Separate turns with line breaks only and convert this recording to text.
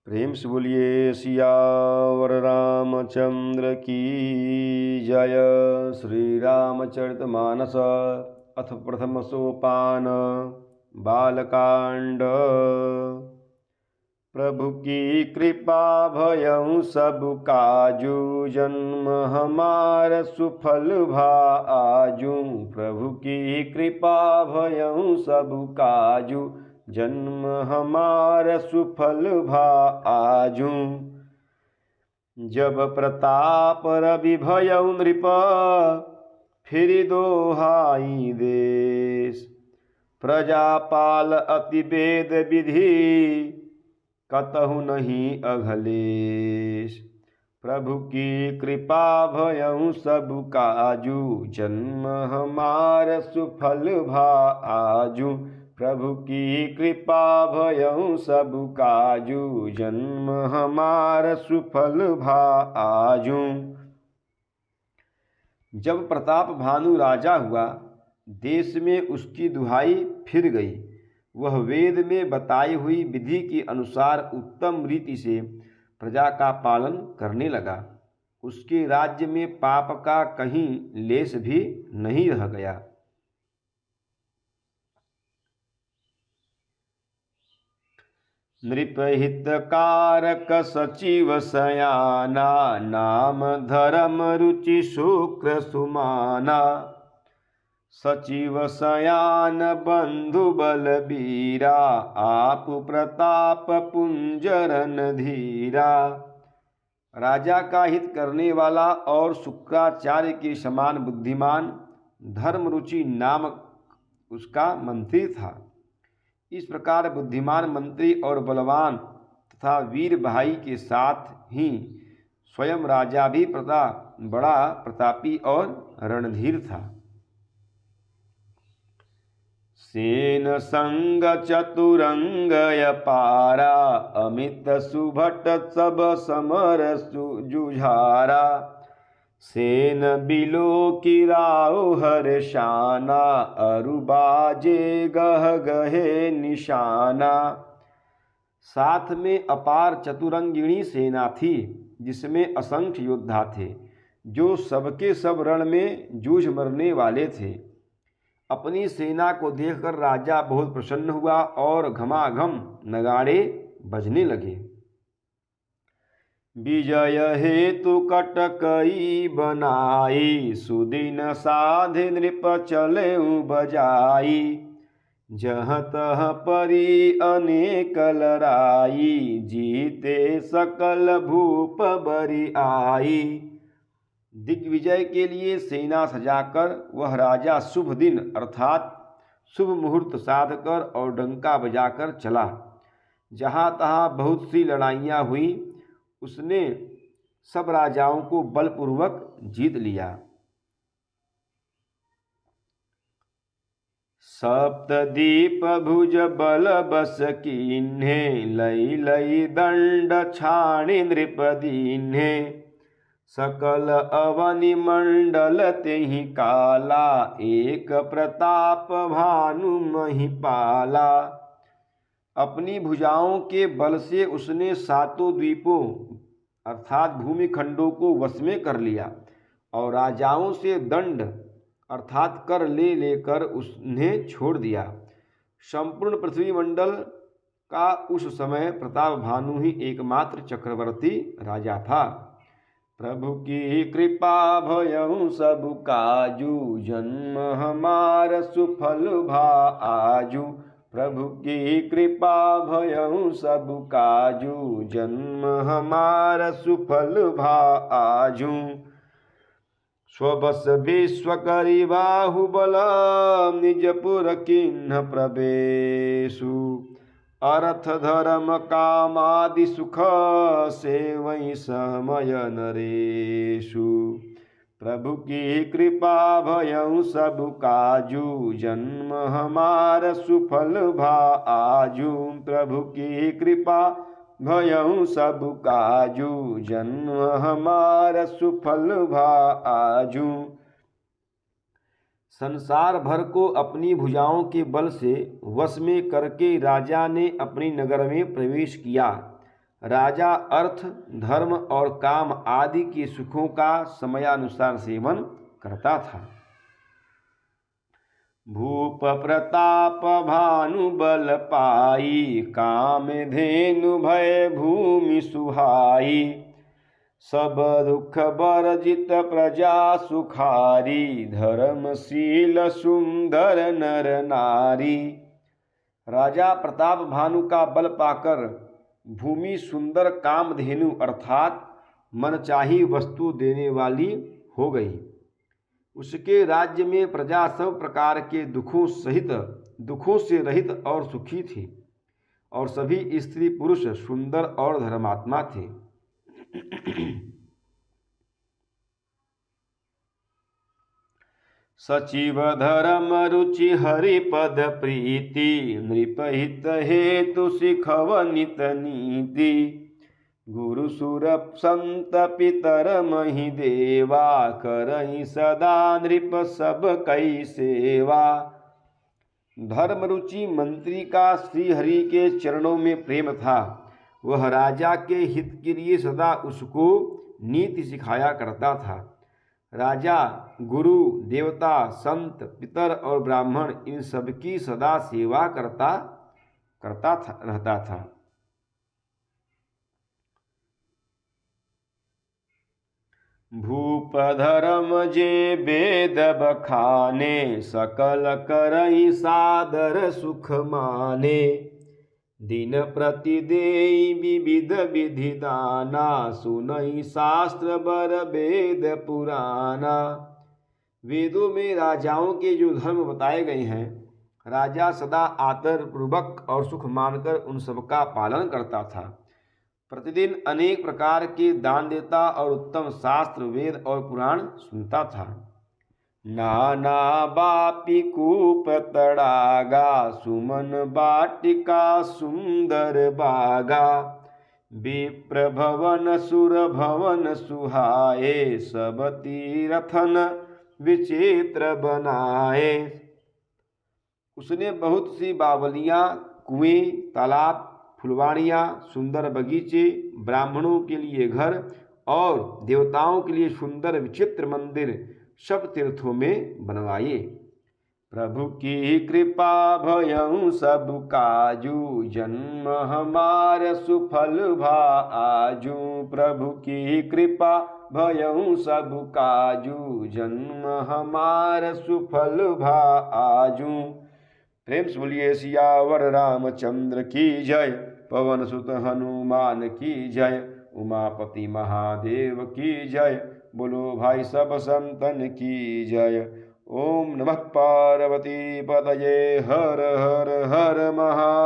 प्रेम से बोलिए सियावर रामचंद्र की जय। श्री रामचरितमानस अथ प्रथम सोपान बालकांड। प्रभु की कृपा भयउ सब काजू, जन्म हमार सुफल भा आजू। प्रभु की कृपा भयउ सब काजू, जन्म हमार सुफल भा आजू। जब प्रताप रवि भयउ नृप, फिर दोहाई देश। प्रजापाल अति वेद विधि, कतहु नहीं अघलेश। प्रभु की कृपा भयउ सब काजू, जन्म हमार सुफल भा आजू। प्रभु की कृपा भयउ सब काजू, जन्म हमार सुफल भा आजू। जब प्रताप भानु राजा हुआ, देश में उसकी दुहाई फिर गई। वह वेद में बताई हुई विधि के अनुसार उत्तम रीति से प्रजा का पालन करने लगा। उसके राज्य में पाप का कहीं लेश भी नहीं रह गया। नृपहितकारक सचिव सयाना, नाम धर्म रुचि शुक्र सुमाना। सचिव सयान बंधु बलबीरा, आप प्रताप पुंजरन धीरा। राजा का हित करने वाला और शुक्राचार्य के समान बुद्धिमान, धर्म रुचि नामक उसका मंत्री था। इस प्रकार बुद्धिमान मंत्री और बलवान तथा वीर भाई के साथ ही स्वयं राजा भी बड़ा प्रतापी और रणधीर था। सेन संग चतुरंग अपारा, अमित सुभट सब समर जुझारा। सेन बिलो किराओ हर्षाना, अरुबाजे गह गहे निशाना। साथ में अपार चतुरंगिणी सेना थी, जिसमें असंख्य योद्धा थे, जो सबके सब रण में जूझ मरने वाले थे। अपनी सेना को देखकर राजा बहुत प्रसन्न हुआ और घमाघम नगाड़े बजने लगे। विजय हेतु कटकई बनाई, सुदिन साधे नृप चलेउ बजाई। जहाँ तहाँ परी अनेक लड़ाई, जीते सकल भूप बरी आई। दिग्विजय के लिए सेना सजाकर वह राजा शुभ दिन अर्थात शुभ मुहूर्त साधकर और डंका बजाकर चला। जहाँ तहाँ बहुत सी लड़ाइयाँ हुई, उसने सब राजाओं को बलपूर्वक जीत लिया। सप्तदीप भुज बल बस कीन्हे, लई लई दंड छाणी नृप दीन्हे। सकल अवनि मंडल तेहि काला, एक प्रताप भानु महिपाला। अपनी भुजाओं के बल से उसने सातों द्वीपों अर्थात भूमि खंडों को वश में कर लिया और राजाओं से दंड अर्थात कर लेकर उन्हें छोड़ दिया। संपूर्ण पृथ्वी मंडल का उस समय प्रताप भानु ही एकमात्र चक्रवर्ती राजा था। प्रभु की कृपा भयउ सब काजू, जन्म हमार सुफल भा आजू। प्रभु की कृपा भयउ सब काजू, जन्म हमार सुफल भा आजू। स्वबस विश्व करि बाहुबल, निजपुर किन्ह प्रवेशु। अर्थ धर्म कामादि सुख, सेवई समय नरेशु। प्रभु की कृपा भयउ सब काजू, जन्म हमार सुफल भा आजू। प्रभु की कृपा भयउ सब काजू, जन्म हमार सुफल भा आजू। संसार भर को अपनी भुजाओं के बल से वश में करके राजा ने अपनी नगर में प्रवेश किया। राजा अर्थ, धर्म और काम आदि के सुखों का समयानुसार सेवन करता था। भूप प्रताप भानु बल पाई, काम धेनु भय भूमि सुहाई। सब दुख बरजित प्रजा सुखारी, धर्मशील सुंदर नर नारी। राजा प्रताप भानु का बल पाकर भूमि सुंदर कामधेनु अर्थात मनचाही वस्तु देने वाली हो गई। उसके राज्य में प्रजा सब प्रकार के दुखों से रहित और सुखी थी, और सभी स्त्री पुरुष सुंदर और धर्मात्मा थे। सचिव धर्म रुचि हरिपद प्रीति, नृपहित हेतु सिखव नित नीति। गुरु सुर संत पितर महि देवा, करहि सदा नृप सब कई सेवा। धर्म रुचि मंत्री का श्री हरि के चरणों में प्रेम था। वह राजा के हित के लिए सदा उसको नीति सिखाया करता था। राजा गुरु, देवता, संत, पितर और ब्राह्मण इन सबकी सदा सेवा रहता था। भूप धर्म जे वेद बखाने, सकल करहि सादर सुख माने। दिन प्रति देई विविध विधि दाना, सुनहि शास्त्र बर वेद पुराना। वेदों में राजाओं के जो धर्म बताए गए हैं, राजा सदा आदर पूर्वक और सुख मानकर उन सबका पालन करता था। प्रतिदिन अनेक प्रकार के दान देता और उत्तम शास्त्र, वेद और पुराण सुनता था। नाना बापी कूप तड़ागा, सुमन बाटिका सुंदर बागा। विप्र भवन सुर भवन सुहाए, सब तीरथन विचित्र बनाए। उसने बहुत सी बावलियां, कुएं, तालाब, फुलवाड़ियाँ, सुंदर बगीचे, ब्राह्मणों के लिए घर और देवताओं के लिए सुंदर विचित्र मंदिर सब तीर्थों में बनवाए। प्रभु की कृपा भयउ सब काजू, जन्म हमार सुफल भा आजू। प्रभु की कृपा भयउ सब काजू, जन्म हमार सुफल भा आजू। प्रेम से बोलिए सियावर रामचंद्र की जय, पवन सुत हनुमान की जय, उमापति महादेव की जय। बोलो भाई सब संतन की जय। ओम नमः पार्वती पतये, हर हर हर महा